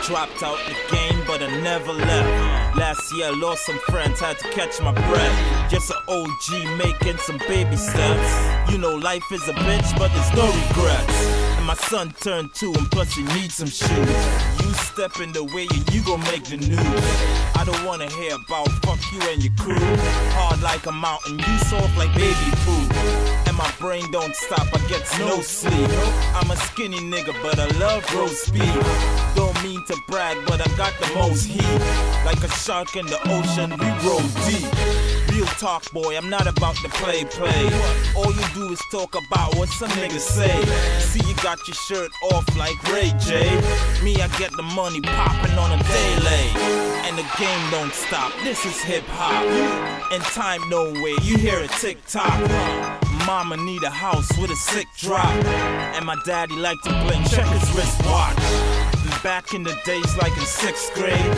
dropped out the game, but I never left. Last year I lost some friends, had to catch my breath. Just an OG making some baby steps. You know life is a bitch, but there's no regrets. And my son turned 2 and plus he needs some shoes. You step in the way and you gon' make the news. I don't wanna hear about fuck you and your crew. Hard like a mountain, you soft like baby food. And my brain don't stop, I get no sleep. I'm a skinny nigga, but I love roast beef. Don't mean to brag, but I got the most heat. Like a shark in the ocean, we roll deep. Real talk, boy, I'm not about to play. All you do is talk about what some niggas say. See, you got your shirt off like Ray J. Me, I get the money popping on a daily. And the game don't stop, this is hip hop. And time no way, you hear a tick tock. Mama need a house with a sick drop. And my daddy like to bling, check his wristwatch. And back in the days like in 6th grade,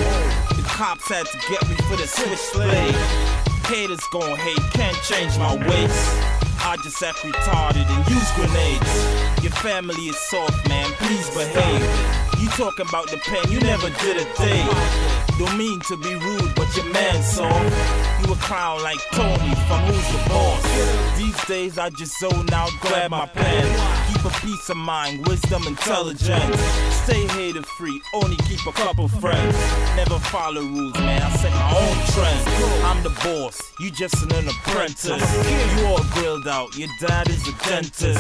the cops had to get me for the switchblade. Haters gon' hate, can't change my ways. I just act retarded and use grenades. Your family is soft, man, please behave. You talking about the pen, you never did a day. Don't mean to be rude, but your man's soft. You a clown like Tony from Who's the Boss. These days I just zone out, grab my pen. Keep a peace of mind, wisdom, intelligence. Stay hater free, only keep a couple friends. Never follow rules, man, I set my own trends. I'm the boss, you just an apprentice. You all grilled out, your dad is a dentist.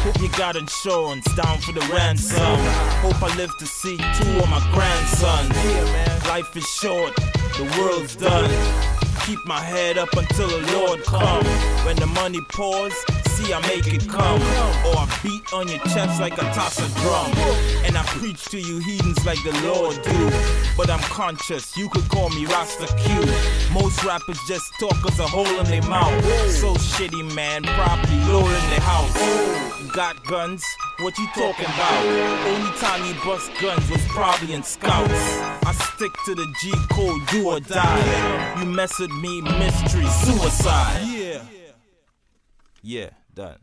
Hope you got insurance down for the ransom. Hope I live to see 2 of my grandsons. Life is short, the world's done. Keep my head up until the Lord come. When the money pours, see I make it come. Or I beat on your chest like I toss a drum. And I preach to you heathens like the Lord do. But I'm conscious, you could call me Rasta Q. Most rappers just talk cause a hole in their mouth. So shitty, man, probably lower in their house. Got guns? What you talking about? Only time you bust guns was probably in Scouts. I stick to the G code, do or die. You mess with me, mystery, suicide. Yeah, done.